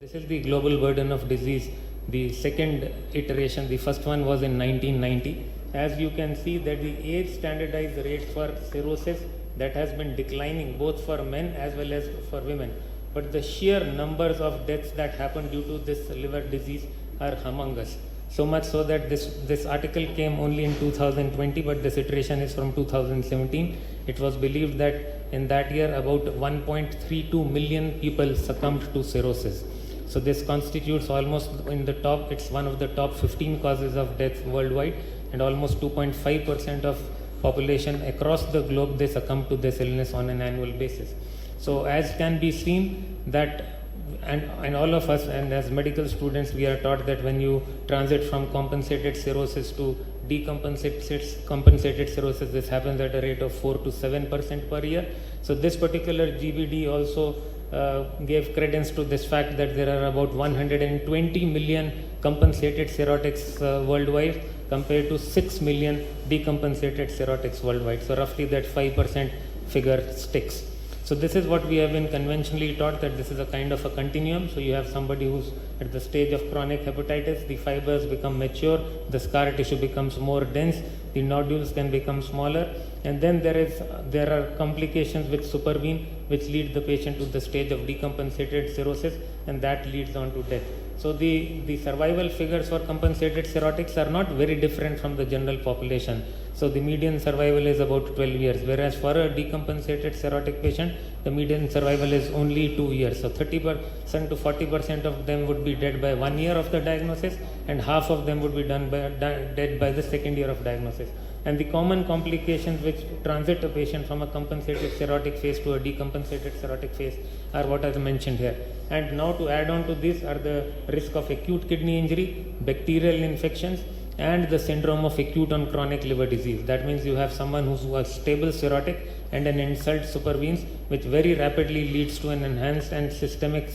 This is the global burden of disease, the second iteration. The first one was in 1990. As you can see that the age standardized rate for cirrhosis that has been declining both for men as well as for women. But the sheer numbers of deaths that happen due to this liver disease are humongous. So much so that this article came only in 2020, but this iteration is from 2017. It was believed that in that year about 1.32 million people succumbed to cirrhosis. So this constitutes almost in the top, it's one of the top 15 causes of death worldwide, and almost 2.5% of population across the globe, they succumb to this illness on an annual basis. So as can be seen that, and all of us, and as medical students, we are taught that when you transit from compensated cirrhosis to decompensated cirrhosis, this happens at a rate of 4 to 7% per year. So this particular GBD also gave credence to this fact that there are about 120 million compensated cirrhotics worldwide compared to 6 million decompensated cirrhotics worldwide. So roughly that 5% figure sticks. So this is what we have been conventionally taught, that this is a kind of a continuum. So you have somebody who's at the stage of chronic hepatitis, the fibers become mature, the scar tissue becomes more dense, the nodules can become smaller, and then there are complications which supervene, which lead the patient to the stage of decompensated cirrhosis, and that leads on to death. So the survival figures for compensated cirrhotics are not very different from the general population. So the median survival is about 12 years, whereas for a decompensated cirrhotic patient, the median survival is only 2 years. So 30% to 40% of them would be dead by 1 year of the diagnosis, and half of them would be dead by the second year of diagnosis. And the common complications which transit a patient from a compensated cirrhotic phase to a decompensated cirrhotic phase are what I mentioned here. And now to add on to this are the risk of acute kidney injury, bacterial infections, and the syndrome of acute on chronic liver disease. That means you have someone who's a stable cirrhotic and an insult supervenes, which very rapidly leads to an enhanced and systemic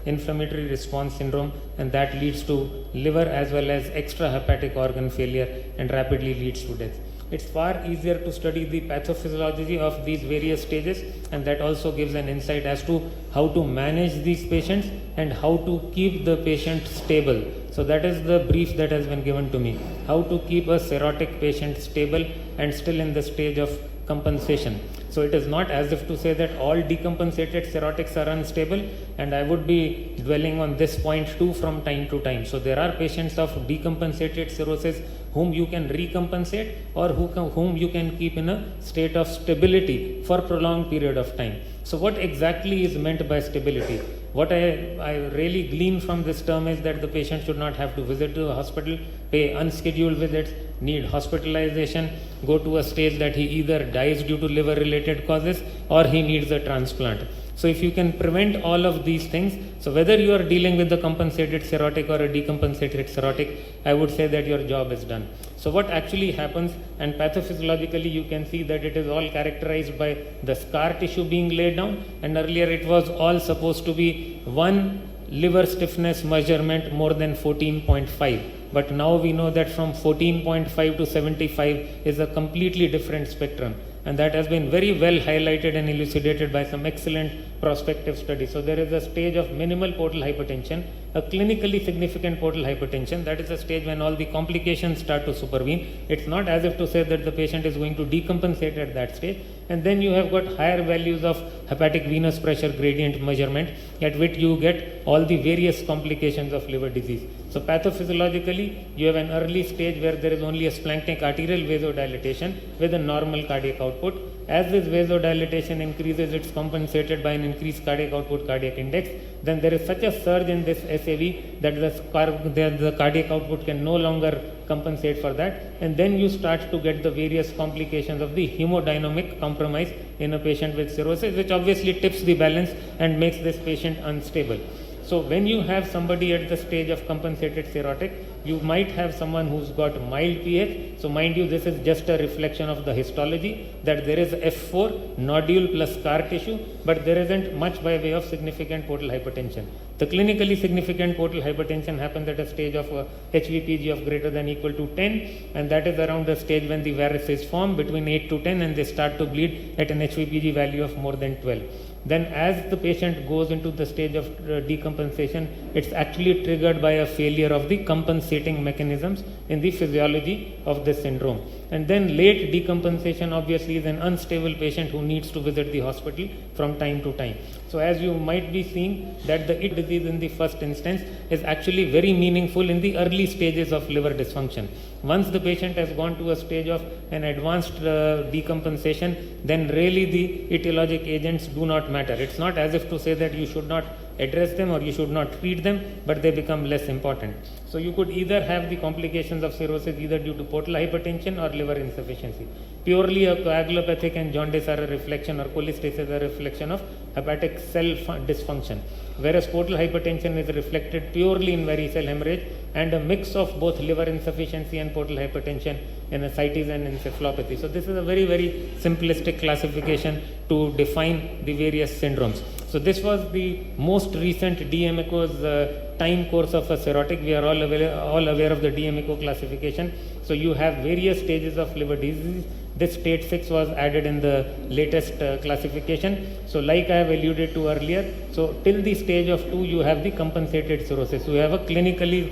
inflammatory response syndrome, and that leads to liver as well as extrahepatic organ failure and rapidly leads to death. It's far easier to study the pathophysiology of these various stages, and that also gives an insight as to how to manage these patients and how to keep the patient stable. So that is the brief that has been given to me. How to keep a cirrhotic patient stable and still in the stage of compensation. So it is not as if to say that all decompensated cirrhotics are unstable, and I would be dwelling on this point too from time to time. So there are patients of decompensated cirrhosis whom you can recompensate, or whom you can keep in a state of stability for prolonged period of time. So what exactly is meant by stability? What I really glean from this term is that the patient should not have to visit to a hospital, pay unscheduled visits, need hospitalization, go to a stage that he either dies due to liver related causes or he needs a transplant. So if you can prevent all of these things, so whether you are dealing with the compensated cirrhotic or a decompensated cirrhotic, I would say that your job is done. So what actually happens, and pathophysiologically you can see that it is all characterized by the scar tissue being laid down, and earlier it was all supposed to be one liver stiffness measurement more than 14.5. But now we know that from 14.5 to 75 is a completely different spectrum. And that has been very well highlighted and elucidated by some excellent prospective studies. So there is a stage of minimal portal hypertension, a clinically significant portal hypertension. That is a stage when all the complications start to supervene. It's not as if to say that the patient is going to decompensate at that stage. And then you have got higher values of hepatic venous pressure gradient measurement, at which you get all the various complications of liver disease. So pathophysiologically, you have an early stage where there is only a splanchnic arterial vasodilatation with a normal cardiac output. As this vasodilatation increases, it's compensated by an increased cardiac output, cardiac index. Then there is such a surge in this SAV that the cardiac output can no longer compensate for that. And then you start to get the various complications of the hemodynamic compromise in a patient with cirrhosis, which obviously tips the balance and makes this patient unstable. So when you have somebody at the stage of compensated cirrhotic, you might have someone who's got mild pH. So mind you, this is just a reflection of the histology, that there is F4, nodule plus scar tissue, but there isn't much by way of significant portal hypertension. The clinically significant portal hypertension happens at a stage of HVPG of greater than equal to 10, and that is around the stage when the varices form between 8 to 10 and they start to bleed at an HVPG value of more than 12. then as the patient goes into the stage of decompensation, it's actually triggered by a failure of the compensating mechanisms in the physiology of this syndrome. And then late decompensation obviously is an unstable patient who needs to visit the hospital from time to time. So as you might be seeing that the IT disease in the first instance is actually very meaningful in the early stages of liver dysfunction. Once the patient has gone to a stage of an advanced decompensation, then really the etiologic agents do not matter. It's not as if to say that you should not address them or you should not treat them, but they become less important. So you could either have the complications of cirrhosis either due to portal hypertension or liver insufficiency. Purely a coagulopathic and jaundice are a reflection, or cholestasis are a reflection of hepatic cell dysfunction, whereas portal hypertension is reflected purely in varicose hemorrhage and a mix of both liver insufficiency and portal hypertension in ascites and encephalopathy. So this is a very, very simplistic classification to define the various syndromes. So this was the most recent DMECO's time course of a cirrhotic. We are all aware of the DMECO classification. So you have various stages of liver disease. This stage 6 was added in the latest classification. So like I have alluded to earlier, so till the stage of 2 you have the compensated cirrhosis. So you have a clinically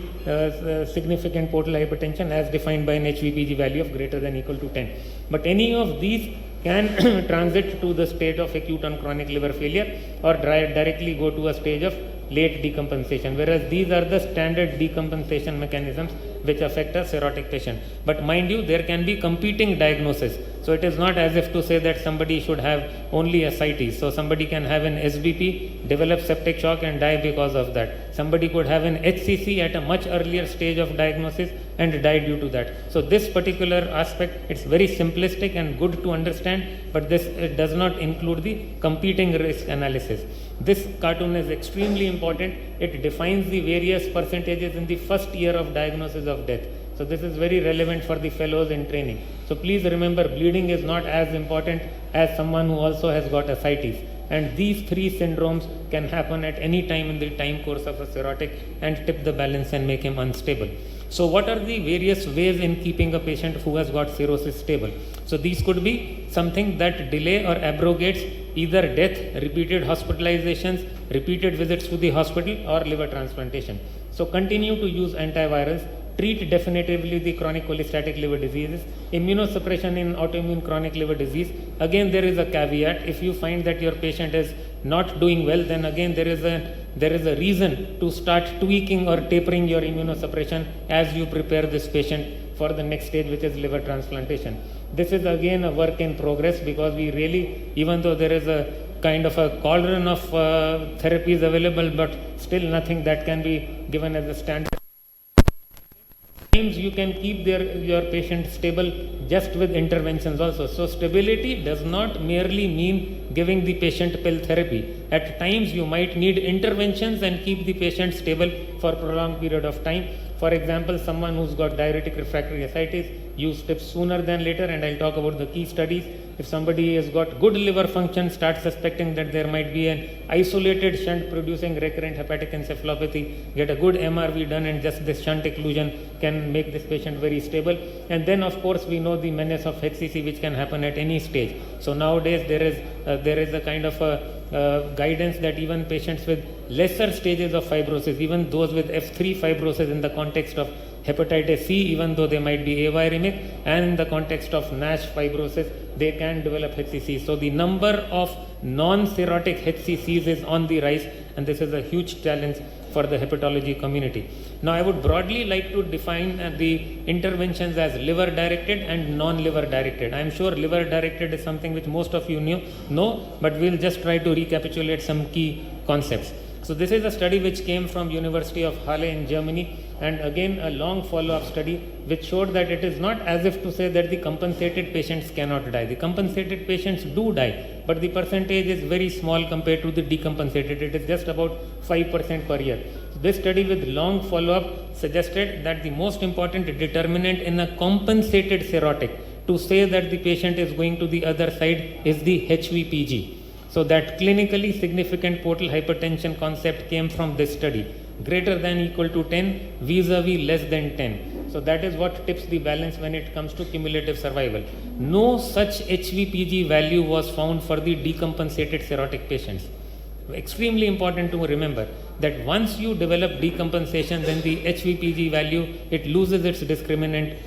significant portal hypertension as defined by an HVPG value of greater than equal to 10. But any of these can transit to the state of acute and chronic liver failure or directly go to a stage of late decompensation, whereas these are the standard decompensation mechanisms which affect a cirrhotic patient. But mind you, there can be competing diagnosis. So it is not as if to say that somebody should have only ascites. So somebody can have an SBP, develop septic shock and die because of that. Somebody could have an HCC at a much earlier stage of diagnosis and die due to that. So this particular aspect, it's very simplistic and good to understand, but this does not include the competing risk analysis. This cartoon is extremely important. It defines the various percentages in the first year of diagnosis of death. So this is very relevant for the fellows in training. So please remember, bleeding is not as important as someone who also has got ascites. And these three syndromes can happen at any time in the time course of a cirrhotic and tip the balance and make him unstable. So what are the various ways in keeping a patient who has got cirrhosis stable? So these could be something that delay or abrogates either death, repeated hospitalizations, repeated visits to the hospital, or liver transplantation. So continue to use antivirals. Treat definitively the chronic cholestatic liver diseases. Immunosuppression in autoimmune chronic liver disease. Again, there is a caveat. If you find that your patient is not doing well, then again there is a reason to start tweaking or tapering your immunosuppression as you prepare this patient for the next stage, which is liver transplantation. This is again a work in progress, because we really, even though there is a kind of a cauldron of therapies available, but still nothing that can be given as a standard. You can keep your patient stable just with interventions also. So stability does not merely mean giving the patient pill therapy. At times you might need interventions and keep the patient stable for a prolonged period of time. For example, someone who's got diuretic refractory ascites, use tips sooner than later, and I'll talk about the key studies. If somebody has got good liver function, start suspecting that there might be an isolated shunt producing recurrent hepatic encephalopathy, get a good MRV done, and just this shunt occlusion can make this patient very stable. And then of course we know the menace of HCC, which can happen at any stage. So nowadays there is a kind of a guidance that even patients with lesser stages of fibrosis, even those with F3 fibrosis in the context of hepatitis C, even though they might be aviremic, and in the context of NASH fibrosis, they can develop HCC. So the number of non-cirrhotic HCCs is on the rise, and this is a huge challenge for the hepatology community. Now I would broadly like to define the interventions as liver directed and non-liver directed. I am sure liver directed is something which most of you know, but we'll just try to recapitulate some key concepts. So this is a study which came from University of Halle in Germany, and again a long follow-up study which showed that it is not as if to say that the compensated patients cannot die. The compensated patients do die, but the percentage is very small compared to the decompensated. It is just about 5% per year. So this study with long follow-up suggested that the most important determinant in a compensated cirrhotic to say that the patient is going to the other side is the HVPG. So that clinically significant portal hypertension concept came from this study. Greater than equal to 10 vis-a-vis less than 10. So that is what tips the balance when it comes to cumulative survival. No such HVPG value was found for the decompensated cirrhotic patients. Extremely important to remember that once you develop decompensation, then the HVPG value, it loses its discriminant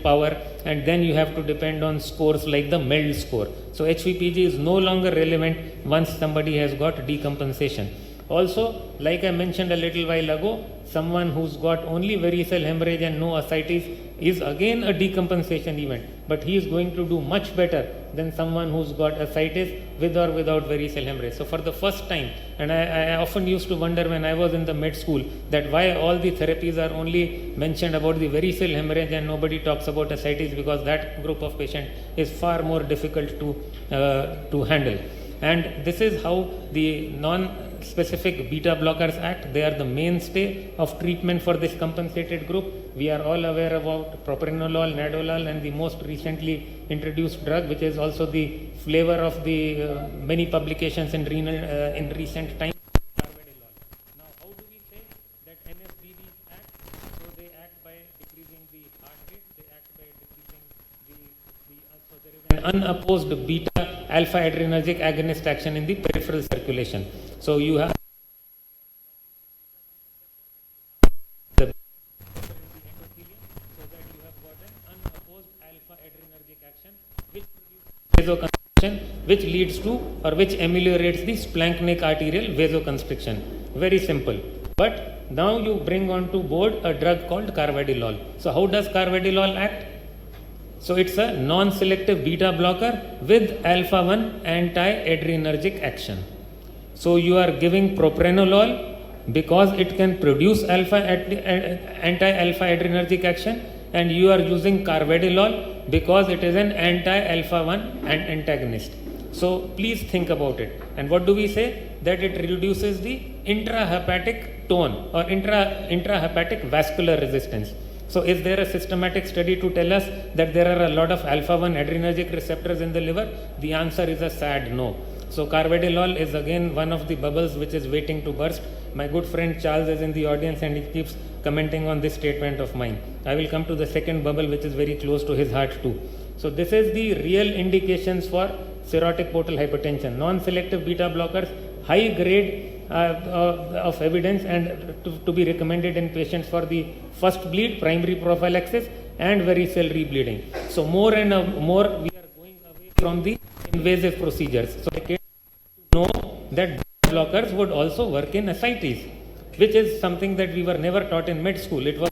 power, and then you have to depend on scores like the MELD score. So HVPG is no longer relevant once somebody has got decompensation. Also, like I mentioned a little while ago, someone who's got only varicose hemorrhage and no ascites is again a decompensation event, but he is going to do much better than someone who's got ascites with or without varicose hemorrhage. So for the first time, and I often used to wonder when I was in the med school that why all the therapies are only mentioned about the varicose hemorrhage and nobody talks about ascites, because that group of patient is far more difficult to handle. And this is how the non-specific beta blockers act. They are the mainstay of treatment for this compensated group. We are all aware about propranolol, nadolol, and the most recently introduced drug, which is also the flavor of the many publications in recent times. Now, how do we say that NSBDs act? So they act by decreasing the heart rate. They act by decreasing so there is an unopposed beta alpha adrenergic agonist action in the peripheral circulation. So you have the endothelium, so that you have got an unopposed alpha adrenergic action which produces vasoconstriction, which leads to or which ameliorates the splanchnic arterial vasoconstriction. Very simple. But now you bring onto board a drug called carvedilol. So how does carvedilol act? So it's a non-selective beta blocker with alpha-1 anti-adrenergic action. So you are giving propranolol because it can produce anti-alpha adrenergic action, and you are using carvedilol because it is an anti-alpha-1 antagonist. So please think about it. And what do we say? That it reduces the intrahepatic tone or intrahepatic vascular resistance. So is there a systematic study to tell us that there are a lot of alpha-1 adrenergic receptors in the liver? The answer is a sad no. So carvedilol is again one of the bubbles which is waiting to burst. My good friend Charles is in the audience and he keeps commenting on this statement of mine. I will come to the second bubble which is very close to his heart too. So this is the real indications for cirrhotic portal hypertension. Non-selective beta blockers, high grade of evidence and to be recommended in patients for the first bleed, primary prophylaxis and varicose rebleeding. So more and more we are going away from the invasive procedures. So I can know that blockers would also work in ascites, which is something that we were never taught in med school. It was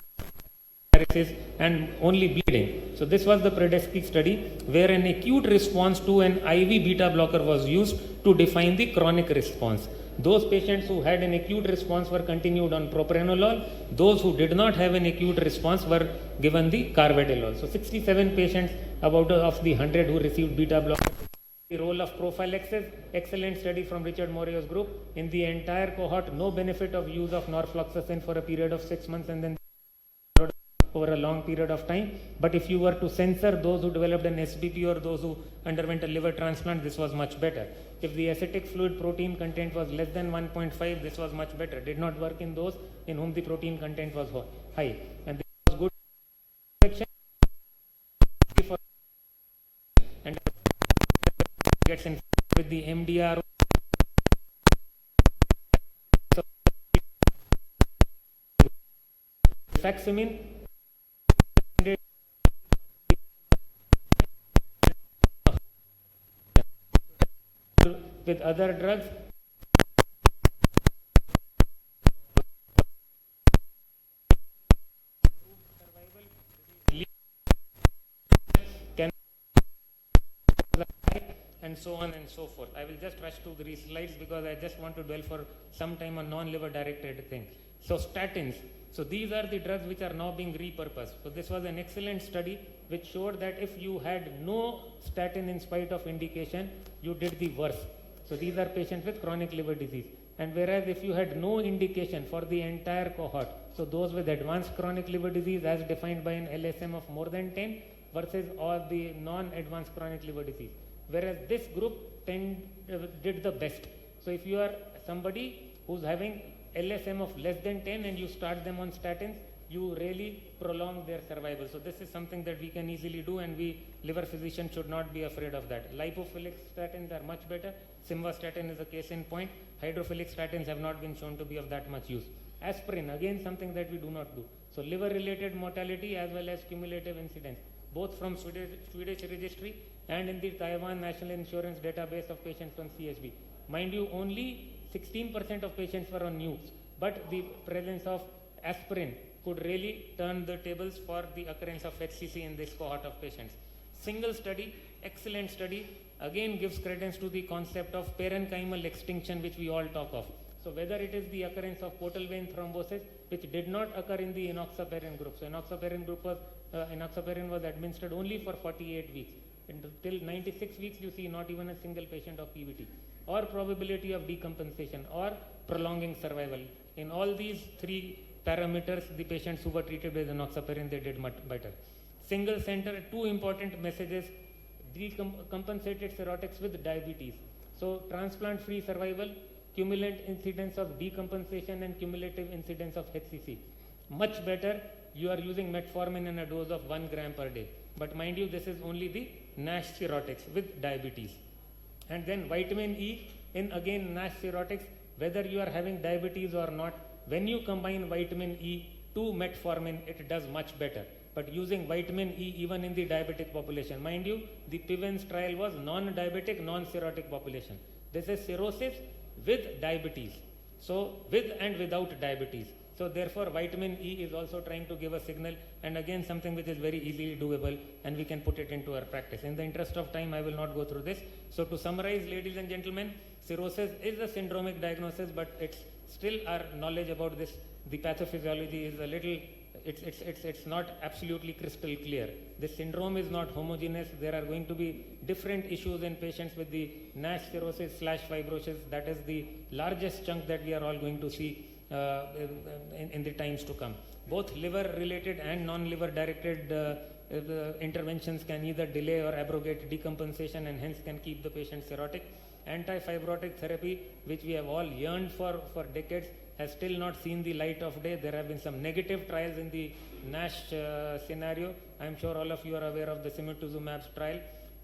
and only bleeding. So this was the Predesky study where an acute response to an IV beta blocker was used to define the chronic response. Those patients who had an acute response were continued on propranolol. Those who did not have an acute response were given the carvedilol. So 67 patients out of the 100 who received beta blocker. The role of prophylaxis, excellent study from Richard Morio's group. In the entire cohort, no benefit of use of norfloxacin for a period of 6 months and then over a long period of time. But if you were to censor those who developed an SBP or those who underwent a liver transplant, this was much better. If the acetic fluid protein content was less than 1.5, this was much better. Did not work in those in whom the protein content was high. And this was good section and gets in with the MDR. Rifaximin with other drugs can and so on and so forth. I will just rush through these slides because I just want to dwell for some time on non-liver directed things. So statins. So these are the drugs which are now being repurposed. So this was an excellent study which showed that if you had no statin in spite of indication, you did the worst. So these are patients with chronic liver disease. And whereas if you had no indication for the entire cohort, so those with advanced chronic liver disease as defined by an LSM of more than 10 versus all the non-advanced chronic liver disease. Whereas this group did the best. So if you are somebody who's having LSM of less than 10 and you start them on statins, you really prolong their survival. So this is something that we can easily do, and we liver physicians should not be afraid of that. Lipophilic statins are much better. Simvastatin is a case in point. Hydrophilic statins have not been shown to be of that much use. Aspirin, again something that we do not do. So liver related mortality as well as cumulative incidence, both from Swedish registry and in the Taiwan National Insurance database of patients on CHB. Mind you, only 16% of patients were on NUCs, but the presence of aspirin could really turn the tables for the occurrence of HCC in this cohort of patients. Single study, excellent study, again gives credence to the concept of parenchymal extinction, which we all talk of. So whether it is the occurrence of portal vein thrombosis, which did not occur in the enoxaparin group. So enoxaparin was administered only for 48 weeks. Till 96 weeks you see not even a single patient of PVT, or probability of decompensation, or prolonging survival. In all these three parameters, the patients who were treated with enoxaparin, they did much better. Single center, two important messages: decompensated cirrhotics with diabetes. So transplant-free survival, cumulative incidence of decompensation and cumulative incidence of HCC. Much better, you are using metformin in a dose of 1 gram per day. But mind you, this is only the NASH cirrhotics with diabetes. And then vitamin E in again NASH cirrhotics, whether you are having diabetes or not, when you combine vitamin E to metformin, it does much better. But using vitamin E even in the diabetic population, mind you, the PIVENS trial was non-diabetic, non-cirrhotic population. This is cirrhosis with diabetes. So with and without diabetes. So therefore vitamin E is also trying to give a signal, and again something which is very easily doable, and we can put it into our practice. In the interest of time, I will not go through this. So to summarize, ladies and gentlemen, cirrhosis is a syndromic diagnosis, but it's still our knowledge about this, the pathophysiology is a little, it's not absolutely crystal clear. This syndrome is not homogeneous. There are going to be different issues in patients with the NASH cirrhosis / fibrosis. That is the largest chunk that we are all going to see in the times to come. Both liver related and non-liver directed interventions can either delay or abrogate decompensation, and hence can keep the patient cirrhotic. Anti-fibrotic therapy, which we have all yearned for decades, has still not seen the light of day. There have been some negative trials in the NASH scenario. I am sure all of you are aware of the simtuzumab trial.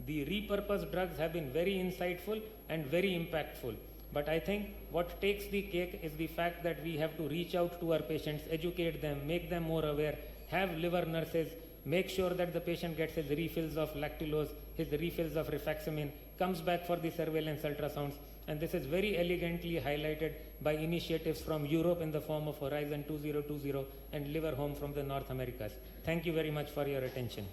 The repurposed drugs have been very insightful and very impactful. But I think what takes the cake is the fact that we have to reach out to our patients, educate them, make them more aware, have liver nurses, make sure that the patient gets his refills of lactulose, his refills of rifaximin, comes back for the surveillance ultrasounds. And this is very elegantly highlighted by initiatives from Europe in the form of Horizon 2020 and Liver Home from the North Americas. Thank you very much for your attention.